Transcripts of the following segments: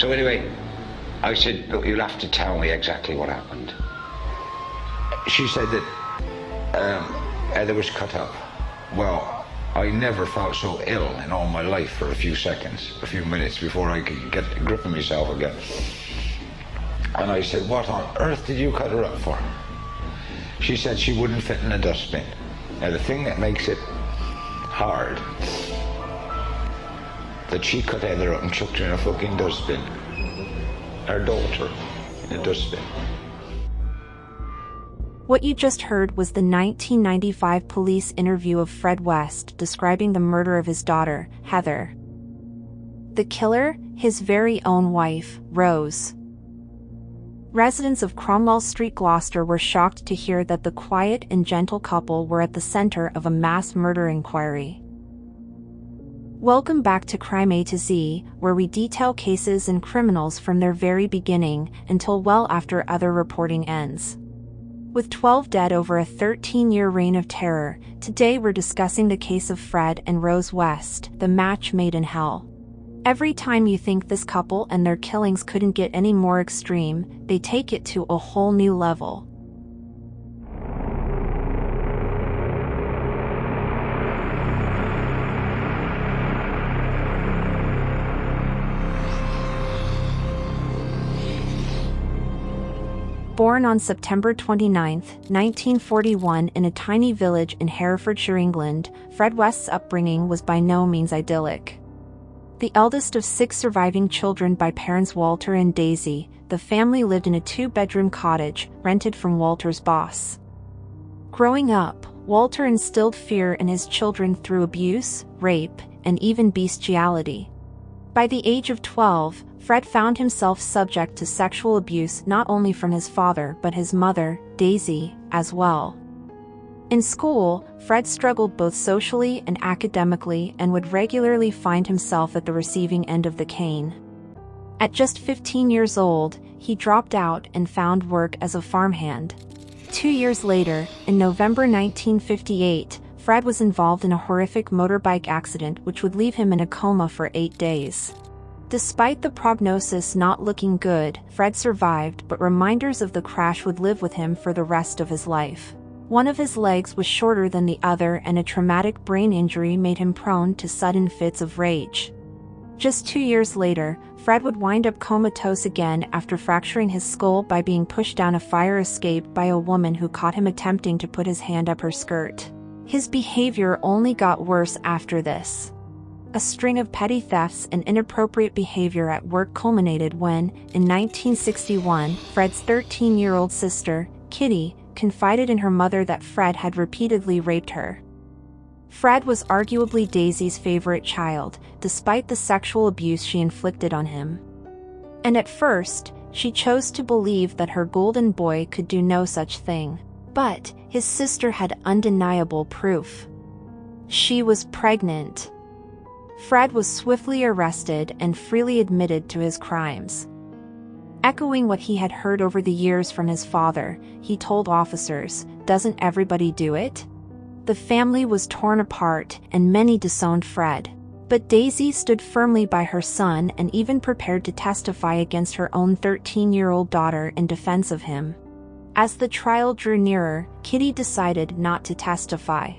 So anyway, I said, look, you'll have to tell me exactly what happened. She said that Heather was cut up. Well, I never felt so ill in all my life for a few seconds, a few minutes before I could get a grip of myself again. And I said, what on earth did you cut her up for? She said she wouldn't fit in a dustbin. Now the thing that makes it hard, that she cut Heather up and chucked her in a fucking dustbin. Her daughter in a dustbin. What you just heard was the 1995 police interview of Fred West describing the murder of his daughter, Heather. The killer, his very own wife, Rose. Residents of Cromwell Street, Gloucester were shocked to hear that the quiet and gentle couple were at the center of a mass murder inquiry. Welcome back to Crime A to Z, where we detail cases and criminals from their very beginning until well after other reporting ends. With 12 dead over a 13-year reign of terror, today we're discussing the case of Fred and Rose West, the match made in hell. Every time you think this couple and their killings couldn't get any more extreme, they take it to a whole new level. Born on September 29, 1941 in a tiny village in Herefordshire, England, Fred West's upbringing was by no means idyllic. The eldest of 6 surviving children by parents Walter and Daisy, the family lived in a 2-bedroom cottage rented from Walter's boss. Growing up, Walter instilled fear in his children through abuse, rape, and even bestiality. By the age of 12, Fred found himself subject to sexual abuse not only from his father but his mother, Daisy, as well. In school, Fred struggled both socially and academically and would regularly find himself at the receiving end of the cane. At just 15 years old, he dropped out and found work as a farmhand. 2 years later, in November 1958, Fred was involved in a horrific motorbike accident which would leave him in a coma for 8 days. Despite the prognosis not looking good, Fred survived, but reminders of the crash would live with him for the rest of his life. One of his legs was shorter than the other and a traumatic brain injury made him prone to sudden fits of rage. Just 2 years later, Fred would wind up comatose again after fracturing his skull by being pushed down a fire escape by a woman who caught him attempting to put his hand up her skirt. His behavior only got worse after this. A string of petty thefts and inappropriate behavior at work culminated when, in 1961, Fred's 13-year-old sister, Kitty, confided in her mother that Fred had repeatedly raped her. Fred was arguably Daisy's favorite child, despite the sexual abuse she inflicted on him. And at first, she chose to believe that her golden boy could do no such thing. But his sister had undeniable proof. She was pregnant. Fred was swiftly arrested and freely admitted to his crimes. Echoing what he had heard over the years from his father, he told officers, "Doesn't everybody do it?" The family was torn apart, and many disowned Fred. But Daisy stood firmly by her son and even prepared to testify against her own 13-year-old daughter in defense of him. As the trial drew nearer, Kitty decided not to testify.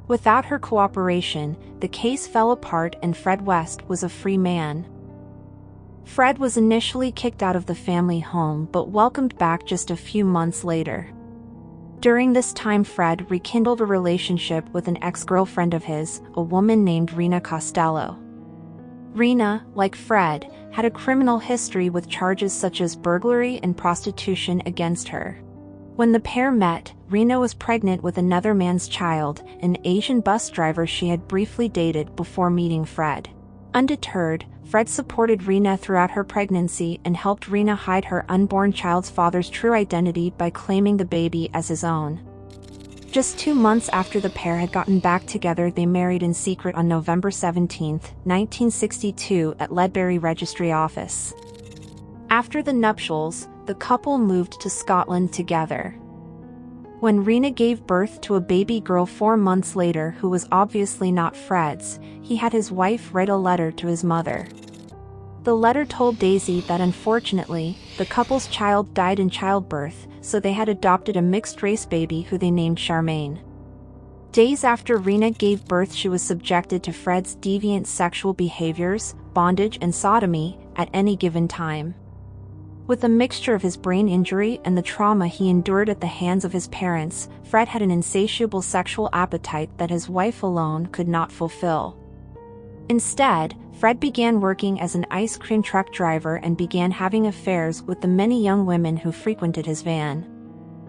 Without her cooperation, the case fell apart and Fred West was a free man. Fred was initially kicked out of the family home but welcomed back just a few months later. During this time, Fred rekindled a relationship with an ex-girlfriend of his, a woman named Rena Costello. Rena, like Fred, had a criminal history with charges such as burglary and prostitution against her. When the pair met, Rena was pregnant with another man's child, an Asian bus driver she had briefly dated before meeting Fred. Undeterred, Fred supported Rena throughout her pregnancy and helped Rena hide her unborn child's father's true identity by claiming the baby as his own. Just 2 months after the pair had gotten back together, they married in secret on November 17, 1962 at Ledbury Registry Office. After the nuptials, the couple moved to Scotland together. When Rena gave birth to a baby girl 4 months later who was obviously not Fred's, he had his wife write a letter to his mother. The letter told Daisy that unfortunately, the couple's child died in childbirth, so they had adopted a mixed-race baby who they named Charmaine. Days after Rena gave birth, she was subjected to Fred's deviant sexual behaviors, bondage and sodomy, at any given time. With a mixture of his brain injury and the trauma he endured at the hands of his parents, Fred had an insatiable sexual appetite that his wife alone could not fulfill. Instead, Fred began working as an ice cream truck driver and began having affairs with the many young women who frequented his van.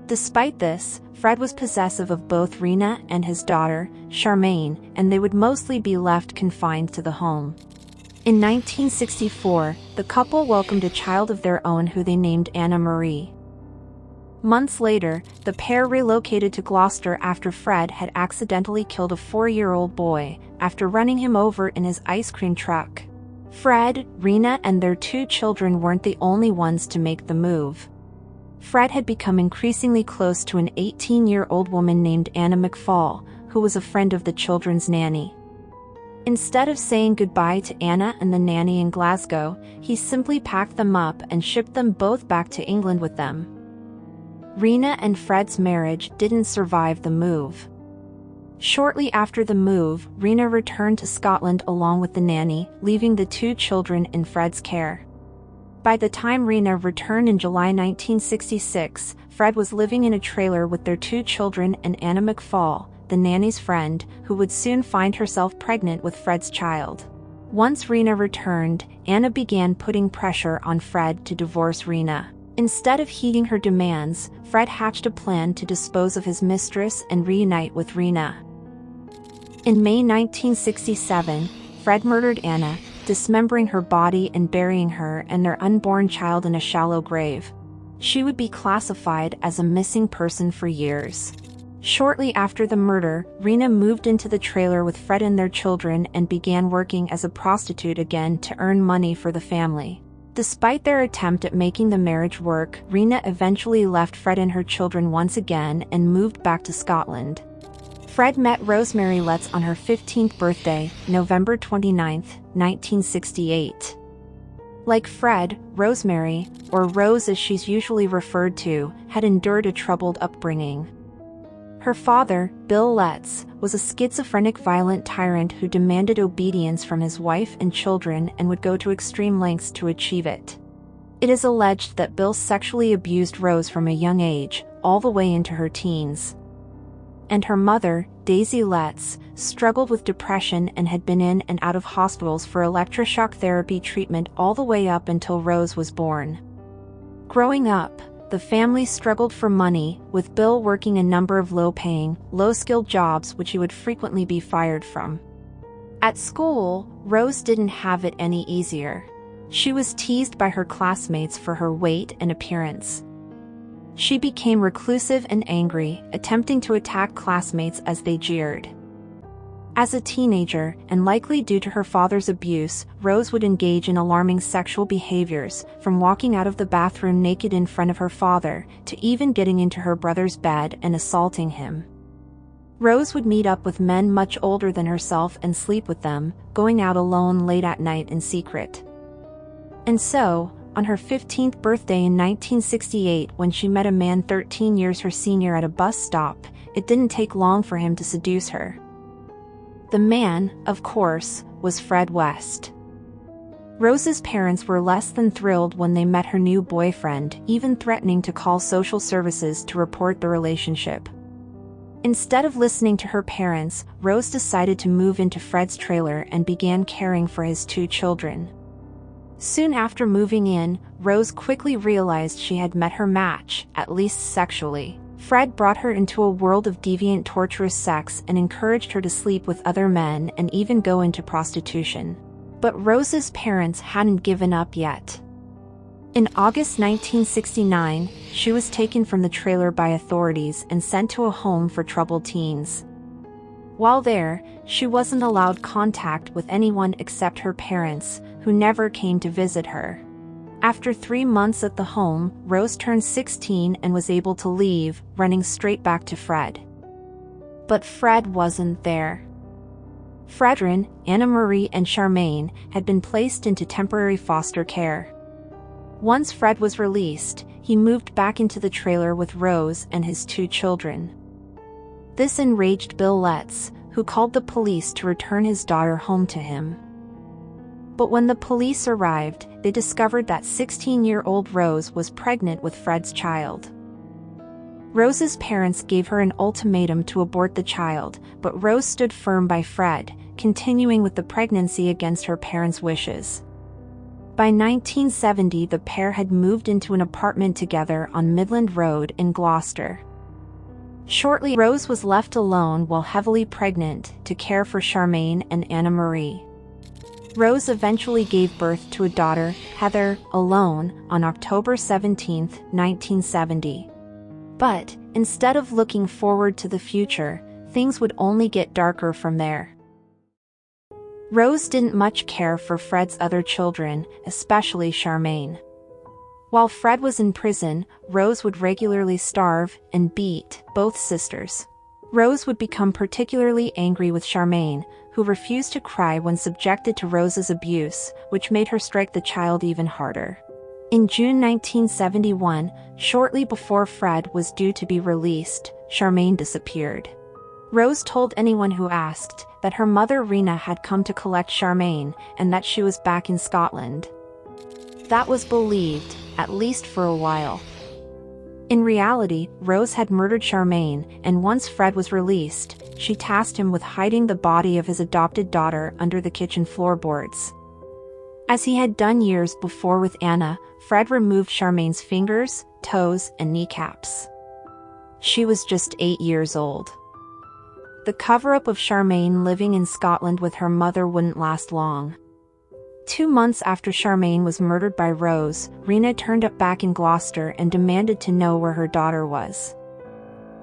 Despite this, Fred was possessive of both Rena and his daughter, Charmaine, and they would mostly be left confined to the home. In 1964, the couple welcomed a child of their own who they named Anna Marie. Months later, the pair relocated to Gloucester after Fred had accidentally killed a 4-year-old boy after running him over in his ice cream truck. Fred, Rena, and their 2 children weren't the only ones to make the move. Fred had become increasingly close to an 18-year-old woman named Anna McFall, who was a friend of the children's nanny. Instead of saying goodbye to Anna and the nanny in Glasgow, he simply packed them up and shipped them both back to England with them. Rena and Fred's marriage didn't survive the move. Shortly after the move, Rena returned to Scotland along with the nanny, leaving the 2 children in Fred's care. By the time Rena returned in July 1966, Fred was living in a trailer with their 2 children and Anna McFall, the nanny's friend, who would soon find herself pregnant with Fred's child. Once Rena returned, Anna began putting pressure on Fred to divorce Rena. Instead of heeding her demands, Fred hatched a plan to dispose of his mistress and reunite with Rena. In May 1967, Fred murdered Anna, dismembering her body and burying her and their unborn child in a shallow grave. She would be classified as a missing person for years. Shortly after the murder, Rena moved into the trailer with Fred and their children and began working as a prostitute again to earn money for the family. Despite their attempt at making the marriage work, Rena eventually left Fred and her children once again and moved back to Scotland. Fred met Rosemary West on her 15th birthday, November 29, 1968. Like Fred, Rosemary, or Rose as she's usually referred to, had endured a troubled upbringing. Her father, Bill Letts, was a schizophrenic violent tyrant who demanded obedience from his wife and children and would go to extreme lengths to achieve it. It is alleged that Bill sexually abused Rose from a young age, all the way into her teens. And her mother, Daisy Letts, struggled with depression and had been in and out of hospitals for electroshock therapy treatment all the way up until Rose was born. Growing up, the family struggled for money, with Bill working a number of low-paying, low-skilled jobs which he would frequently be fired from. At school, Rose didn't have it any easier. She was teased by her classmates for her weight and appearance. She became reclusive and angry, attempting to attack classmates as they jeered. As a teenager, and likely due to her father's abuse, Rose would engage in alarming sexual behaviors, from walking out of the bathroom naked in front of her father, to even getting into her brother's bed and assaulting him. Rose would meet up with men much older than herself and sleep with them, going out alone late at night in secret. And so, on her 15th birthday in 1968, when she met a man 13 years her senior at a bus stop, it didn't take long for him to seduce her. The man, of course, was Fred West. Rose's parents were less than thrilled when they met her new boyfriend, even threatening to call social services to report the relationship. Instead of listening to her parents, Rose decided to move into Fred's trailer and began caring for his 2 children. Soon after moving in, Rose quickly realized she had met her match, at least sexually. Fred brought her into a world of deviant, torturous sex and encouraged her to sleep with other men and even go into prostitution. But Rose's parents hadn't given up yet. In August 1969, she was taken from the trailer by authorities and sent to a home for troubled teens. While there, she wasn't allowed contact with anyone except her parents, who never came to visit her. After 3 months at the home, Rose turned 16 and was able to leave, running straight back to Fred. But Fred wasn't there. Fredrin, Anna Marie and Charmaine had been placed into temporary foster care. Once Fred was released, he moved back into the trailer with Rose and his 2 children. This enraged Bill Letts, who called the police to return his daughter home to him. But when the police arrived, they discovered that 16-year-old Rose was pregnant with Fred's child. Rose's parents gave her an ultimatum to abort the child, but Rose stood firm by Fred, continuing with the pregnancy against her parents' wishes. By 1970, the pair had moved into an apartment together on Midland Road in Gloucester. Shortly, Rose was left alone while heavily pregnant to care for Charmaine and Anna Marie. Rose eventually gave birth to a daughter, Heather, alone, on October 17, 1970. But, instead of looking forward to the future, things would only get darker from there. Rose didn't much care for Fred's other children, especially Charmaine. While Fred was in prison, Rose would regularly starve and beat both sisters. Rose would become particularly angry with Charmaine, who refused to cry when subjected to Rose's abuse, which made her strike the child even harder. In June 1971, shortly before Fred was due to be released, Charmaine disappeared. Rose told anyone who asked that her mother Rena had come to collect Charmaine and that she was back in Scotland. That was believed, at least for a while. In reality, Rose had murdered Charmaine, and once Fred was released, she tasked him with hiding the body of his adopted daughter under the kitchen floorboards. As he had done years before with Anna, Fred removed Charmaine's fingers, toes, and kneecaps. She was just 8 years old. The cover-up of Charmaine living in Scotland with her mother wouldn't last long. 2 months after Charmaine was murdered by Rose, Rena turned up back in Gloucester and demanded to know where her daughter was.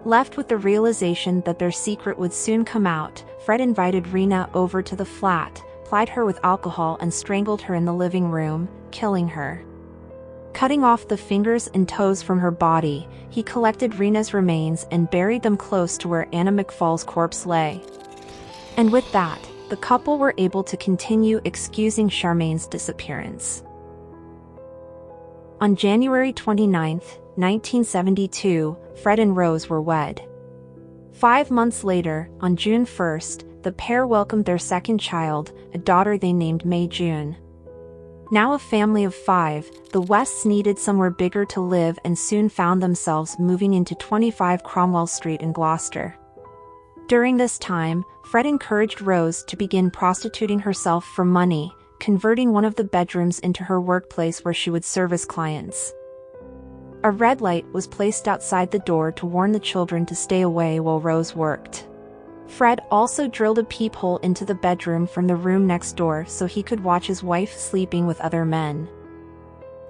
Left with the realization that their secret would soon come out, Fred invited Rena over to the flat, plied her with alcohol and strangled her in the living room, killing her. Cutting off the fingers and toes from her body, he collected Rena's remains and buried them close to where Anna McFall's corpse lay. And with that, the couple were able to continue excusing Charmaine's disappearance. On January 29, 1972, Fred and Rose were wed. 5 months later, on June 1st, the pair welcomed their second child, a daughter they named May June. Now a family of 5, the Wests needed somewhere bigger to live and soon found themselves moving into 25 Cromwell Street in Gloucester. During this time, Fred encouraged Rose to begin prostituting herself for money, converting one of the bedrooms into her workplace where she would service clients. A red light was placed outside the door to warn the children to stay away while Rose worked. Fred also drilled a peephole into the bedroom from the room next door so he could watch his wife sleeping with other men.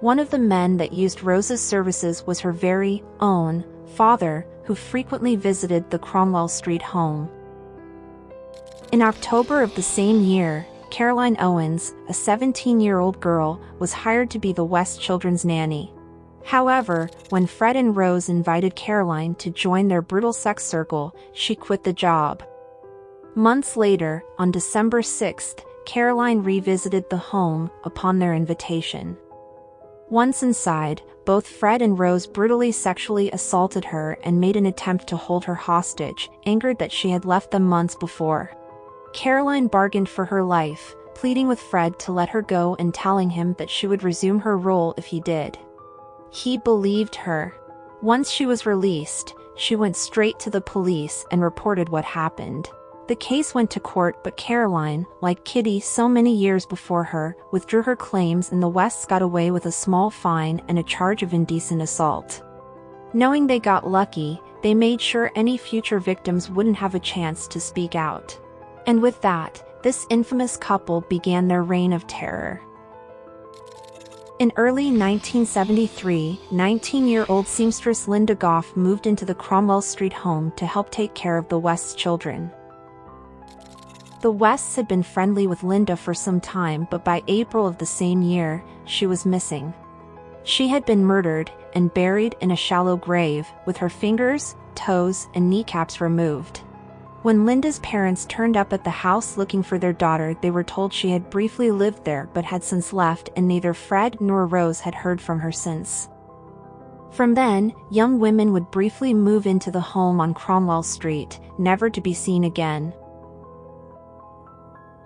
One of the men that used Rose's services was her very own father, who frequently visited the Cromwell Street home. In October of the same year, Caroline Owens, a 17-year-old girl, was hired to be the West children's nanny. However, when Fred and Rose invited Caroline to join their brutal sex circle, she quit the job. Months later, on December 6th, Caroline revisited the home upon their invitation. Once inside, both Fred and Rose brutally sexually assaulted her and made an attempt to hold her hostage, angered that she had left them months before. Caroline bargained for her life, pleading with Fred to let her go and telling him that she would resume her role if he did. He believed her. Once she was released, she went straight to the police and reported what happened. The case went to court, but Caroline, like Kitty so many years before her, withdrew her claims and the Wests got away with a small fine and a charge of indecent assault. Knowing they got lucky, they made sure any future victims wouldn't have a chance to speak out. And with that, this infamous couple began their reign of terror. In early 1973, 19-year-old seamstress Linda Goff moved into the Cromwell Street home to help take care of the Wests' children. The Wests had been friendly with Linda for some time, but by April of the same year, she was missing. She had been murdered and buried in a shallow grave, with her fingers, toes, and kneecaps removed. When Linda's parents turned up at the house looking for their daughter, they were told she had briefly lived there but had since left, and neither Fred nor Rose had heard from her since. From then, young women would briefly move into the home on Cromwell Street, never to be seen again.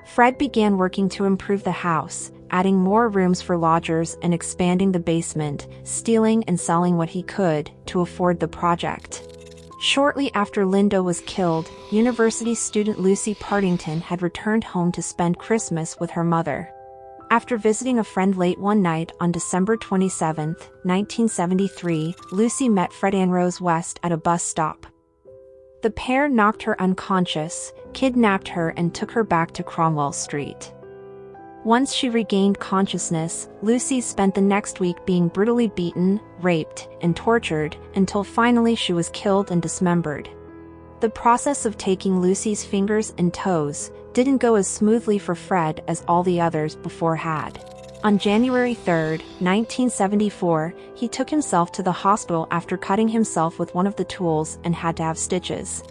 Fred began working to improve the house, adding more rooms for lodgers and expanding the basement, stealing and selling what he could to afford the project. Shortly after Linda was killed, university student Lucy Partington had returned home to spend Christmas with her mother. After visiting a friend late one night on December 27, 1973, Lucy met Fred and Rose West at a bus stop. The pair knocked her unconscious, kidnapped her, and took her back to Cromwell Street. Once she regained consciousness, Lucy spent the next week being brutally beaten, raped, and tortured, until finally she was killed and dismembered. The process of taking Lucy's fingers and toes didn't go as smoothly for Fred as all the others before had. On January 3, 1974, he took himself to the hospital after cutting himself with one of the tools and had to have stitches.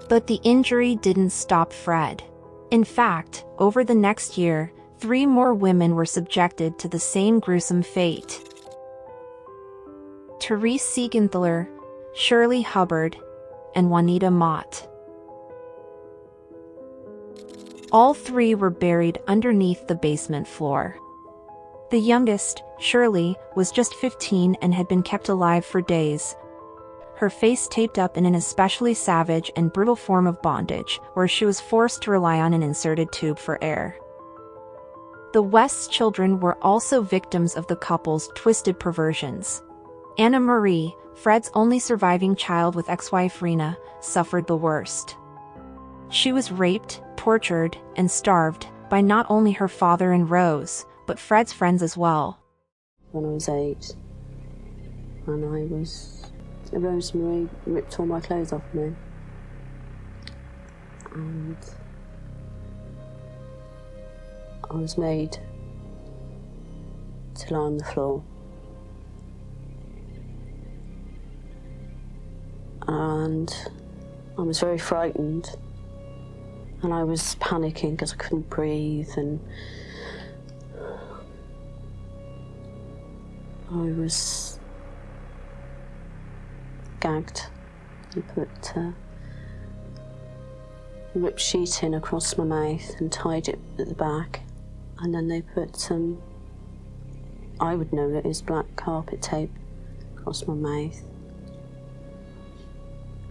But the injury didn't stop Fred. In fact, over the next year, 3 more women were subjected to the same gruesome fate. Therese Siegenthaler, Shirley Hubbard, and Juanita Mott. All 3 were buried underneath the basement floor. The youngest, Shirley, was just 15 and had been kept alive for days, her face taped up in an especially savage and brutal form of bondage, where she was forced to rely on an inserted tube for air. The West's children were also victims of the couple's twisted perversions. Anna Marie, Fred's only surviving child with ex-wife Rena, suffered the worst. She was raped, tortured, and starved by not only her father and Rose, but Fred's friends as well. When I was 8, and Rosemary ripped all my clothes off me. And I was made to lie on the floor. And I was very frightened. And I was panicking because I couldn't breathe, and I was gagged. They put a ripped sheeting across my mouth and tied it at the back, and then they put some, I would know it is black carpet tape across my mouth.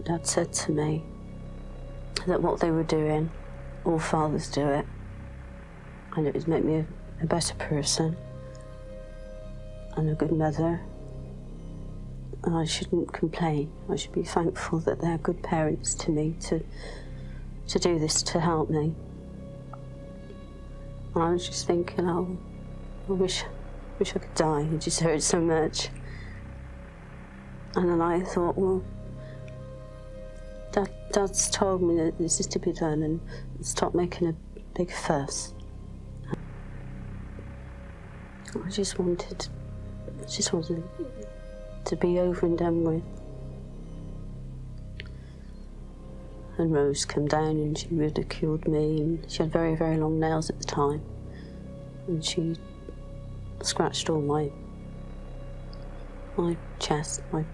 Dad said to me that what they were doing, all fathers do it, and it would make me a better person and a good mother, and I shouldn't complain. I should be thankful that they're good parents to me to do this to help me. And I was just thinking, oh, I wish I could die. I just hurt so much. And then I thought, well, Dad's told me that this is to be done, and stop making a big fuss. I just wanted to be over and done with. And Rose came down and she ridiculed me, and she had very, very long nails at the time, and she scratched all my chest, and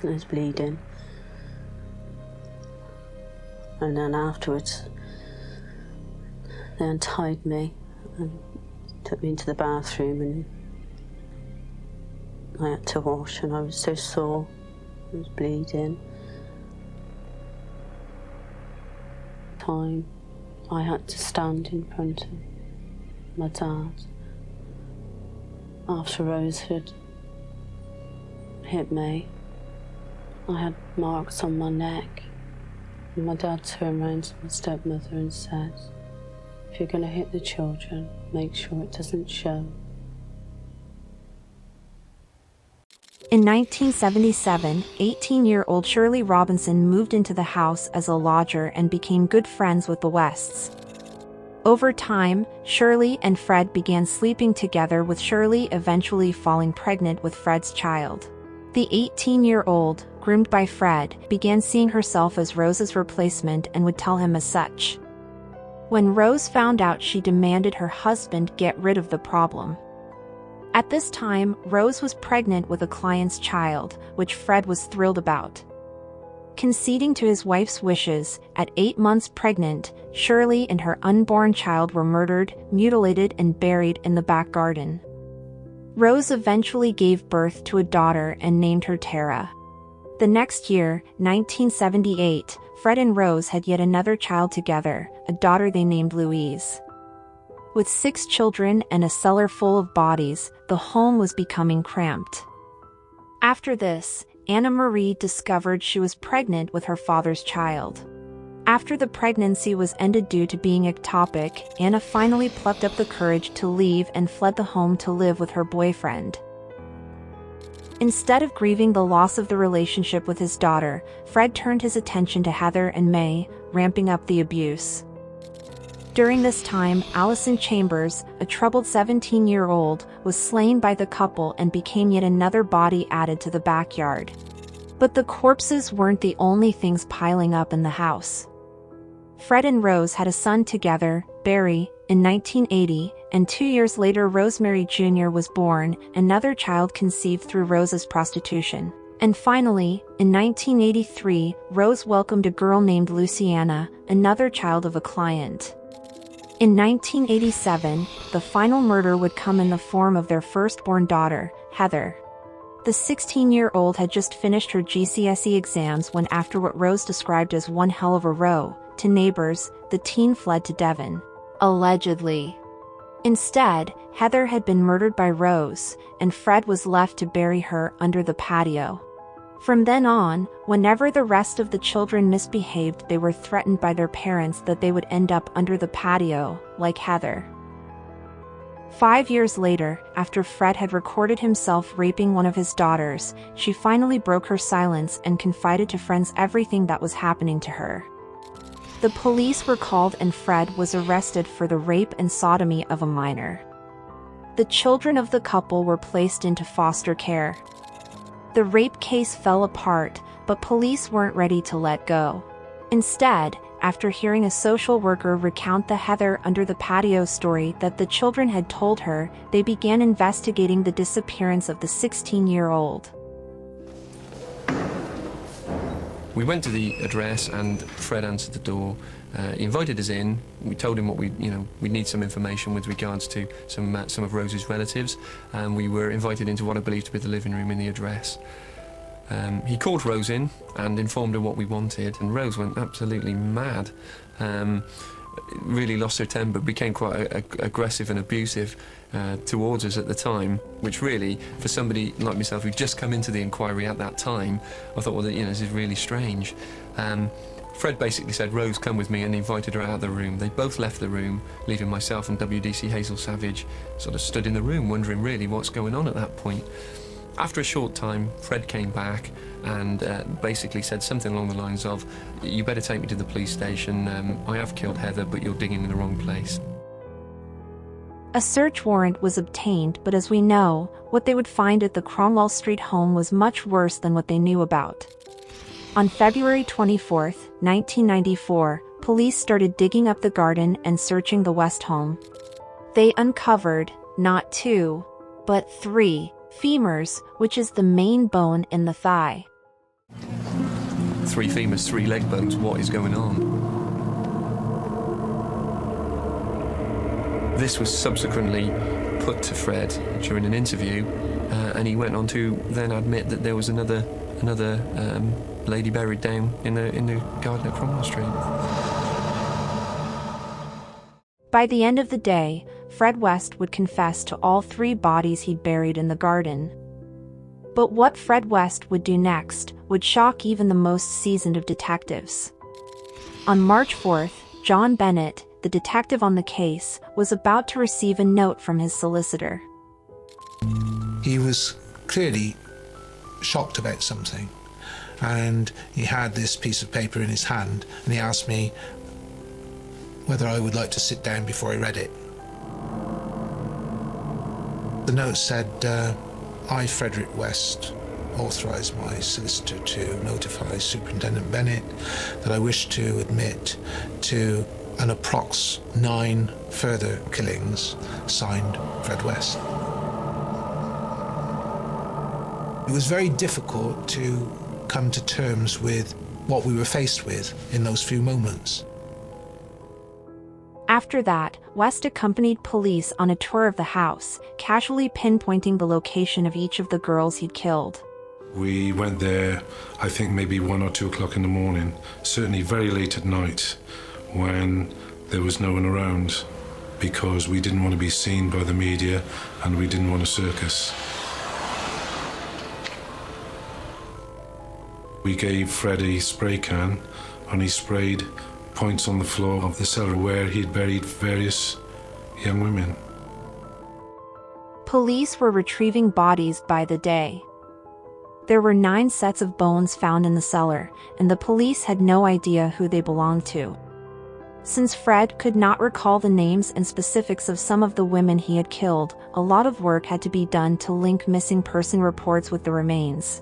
I was bleeding. And then afterwards, they untied me and took me into the bathroom, and I had to wash, and I was so sore, I was bleeding. Time, I had to stand in front of my dad after Rose had hit me. I had marks on my neck. And my dad turned around to my stepmother and said, if you're going to hit the children, make sure it doesn't show. In 1977, 18-year-old Shirley Robinson moved into the house as a lodger and became good friends with the Wests. Over time, Shirley and Fred began sleeping together, with Shirley eventually falling pregnant with Fred's child. The 18-year-old groomed by Fred, began seeing herself as Rose's replacement and would tell him as such. When Rose found out, she demanded her husband get rid of the problem. At this time, Rose was pregnant with a client's child, which Fred was thrilled about. Conceding to his wife's wishes, at 8 months pregnant, Shirley and her unborn child were murdered, mutilated, and buried in the back garden. Rose eventually gave birth to a daughter and named her Tara. The next year, 1978, Fred and Rose had yet another child together, a daughter they named Louise. With 6 children and a cellar full of bodies, the home was becoming cramped. After this, Anna Marie discovered she was pregnant with her father's child. After the pregnancy was ended due to being ectopic, Anna finally plucked up the courage to leave and fled the home to live with her boyfriend. Instead of grieving the loss of the relationship with his daughter, Fred turned his attention to Heather and May, ramping up the abuse. During this time, Allison Chambers, a troubled 17-year-old, was slain by the couple and became yet another body added to the backyard. But the corpses weren't the only things piling up in the house. Fred and Rose had a son together, Barry, in 1980, and 2 years later Rosemary Jr. was born, another child conceived through Rose's prostitution. And finally, in 1983, Rose welcomed a girl named Luciana, another child of a client. In 1987, the final murder would come in the form of their firstborn daughter, Heather. The 16-year-old had just finished her GCSE exams when, after what Rose described as one hell of a row, to neighbors, the teen fled to Devon. Allegedly. Instead, Heather had been murdered by Rose, and Fred was left to bury her under the patio. From then on, whenever the rest of the children misbehaved, they were threatened by their parents that they would end up under the patio, like Heather. 5 years later, after Fred had recorded himself raping one of his daughters, she finally broke her silence and confided to friends everything that was happening to her. The police were called and Fred was arrested for the rape and sodomy of a minor. The children of the couple were placed into foster care. The rape case fell apart, but police weren't ready to let go. Instead, after hearing a social worker recount the Heather under the patio story that the children had told her, they began investigating the disappearance of the 16-year-old. We went to the address and Fred answered the door. He invited us in. We told him what we need some information with regards to some of Rose's relatives, and we were invited into what I believe to be the living room in the address. He called Rose in and informed her what we wanted, and Rose went absolutely mad. Really lost her temper, became quite aggressive and abusive towards us at the time, which really, for somebody like myself who'd just come into the inquiry at that time, I thought, well, this is really strange. Fred basically said, Rose, come with me, and invited her out of the room. They both left the room, leaving myself and WDC Hazel Savage sort of stood in the room, wondering really what's going on at that point. After a short time, Fred came back and basically said something along the lines of, you better take me to the police station. I have killed Heather, but you're digging in the wrong place. A search warrant was obtained, but as we know, what they would find at the Cromwell Street home was much worse than what they knew about. On February 24, 1994, police started digging up the garden and searching the West home. They uncovered, not 2, but 3 femurs, which is the main bone in the thigh. 3 femurs, 3 leg bones, what is going on? This was subsequently put to Fred during an interview, and he went on to then admit that there was another lady buried down in the garden at Cromwell Street. By the end of the day, Fred West would confess to all 3 bodies he'd buried in the garden. But what Fred West would do next would shock even the most seasoned of detectives. On March 4th, John Bennett, the detective on the case, was about to receive a note from his solicitor. He was clearly shocked about something, and he had this piece of paper in his hand, and he asked me whether I would like to sit down before I read it. The note said, I, Frederick West, authorised my solicitor to notify Superintendent Bennett that I wished to admit to an approx 9 further killings, signed Fred West. It was very difficult to come to terms with what we were faced with in those few moments. After that, West accompanied police on a tour of the house, casually pinpointing the location of each of the girls he'd killed. We went there, I think maybe 1 or 2 o'clock in the morning, certainly very late at night, when there was no one around, because we didn't want to be seen by the media and we didn't want a circus. We gave Fred a spray can and he sprayed points on the floor of the cellar where he'd buried various young women. Police were retrieving bodies by the day. There were 9 sets of bones found in the cellar, and the police had no idea who they belonged to. Since Fred could not recall the names and specifics of some of the women he had killed, a lot of work had to be done to link missing person reports with the remains.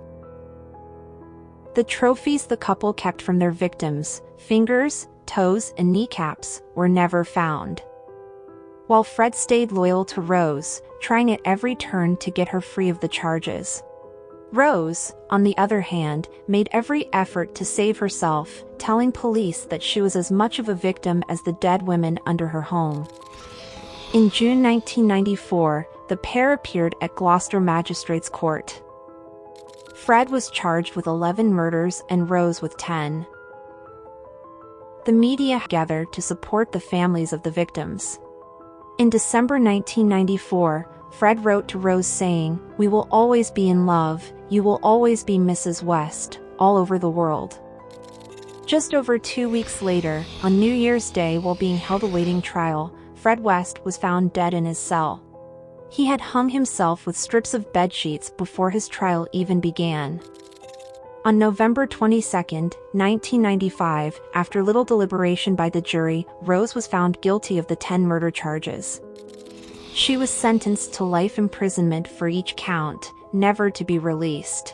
The trophies the couple kept from their victims, fingers, toes, and kneecaps, were never found. While Fred stayed loyal to Rose, trying at every turn to get her free of the charges. Rose, on the other hand, made every effort to save herself, telling police that she was as much of a victim as the dead women under her home. In June 1994, the pair appeared at Gloucester Magistrates Court. Fred was charged with 11 murders and Rose with 10. The media gathered to support the families of the victims. In December 1994, Fred wrote to Rose saying, "We will always be in love, you will always be Mrs. West, all over the world." Just over 2 weeks later, on New Year's Day while being held awaiting trial, Fred West was found dead in his cell. He had hung himself with strips of bedsheets before his trial even began. On November 22, 1995, after little deliberation by the jury, Rose was found guilty of the 10 murder charges. She was sentenced to life imprisonment for each count, never to be released.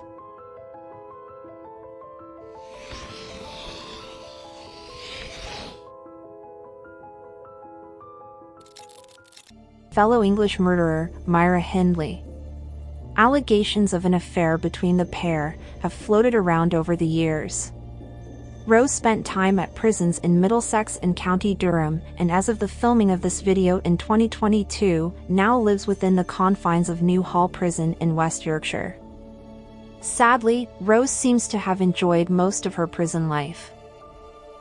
Fellow English murderer, Myra Hindley. Allegations of an affair between the pair have floated around over the years. Rose spent time at prisons in Middlesex and County Durham, and as of the filming of this video in 2022, now lives within the confines of New Hall Prison in West Yorkshire. Sadly, Rose seems to have enjoyed most of her prison life.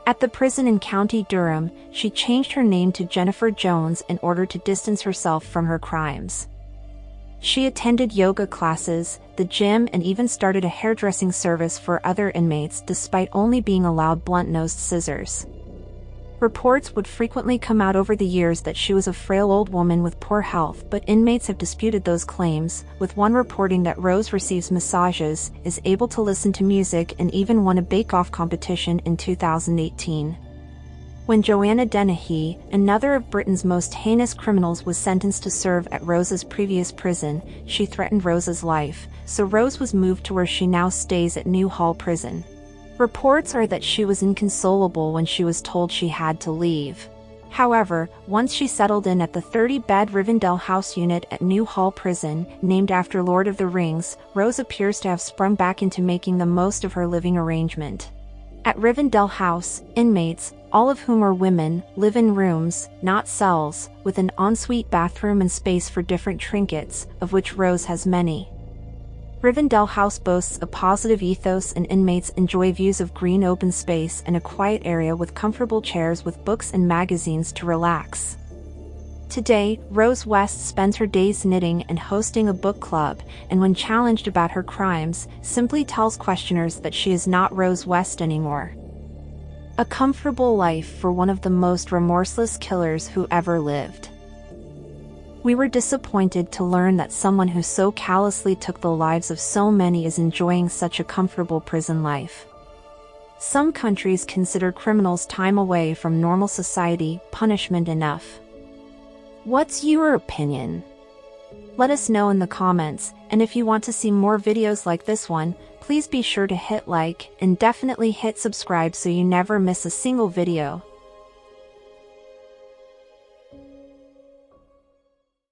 At the prison in County Durham, she changed her name to Jennifer Jones in order to distance herself from her crimes. She attended yoga classes, the gym, and even started a hairdressing service for other inmates despite only being allowed blunt-nosed scissors. Reports would frequently come out over the years that she was a frail old woman with poor health, but inmates have disputed those claims, with one reporting that Rose receives massages, is able to listen to music, and even won a bake-off competition in 2018. When Joanna Dennehy, another of Britain's most heinous criminals, was sentenced to serve at Rose's previous prison, she threatened Rose's life, so Rose was moved to where she now stays at New Hall Prison. Reports are that she was inconsolable when she was told she had to leave. However, once she settled in at the 30-bed Rivendell House unit at New Hall Prison, named after Lord of the Rings, Rose appears to have sprung back into making the most of her living arrangement. At Rivendell House, inmates, all of whom are women, live in rooms, not cells, with an ensuite bathroom and space for different trinkets, of which Rose has many. Rivendell House boasts a positive ethos, and inmates enjoy views of green open space and a quiet area with comfortable chairs with books and magazines to relax. Today, Rose West spends her days knitting and hosting a book club, and when challenged about her crimes, simply tells questioners that she is not Rose West anymore. A comfortable life for one of the most remorseless killers who ever lived. We were disappointed to learn that someone who so callously took the lives of so many is enjoying such a comfortable prison life. Some countries consider criminals' time away from normal society punishment enough. What's your opinion? Let us know in the comments, and if you want to see more videos like this one, please be sure to hit like and definitely hit subscribe so you never miss a single video.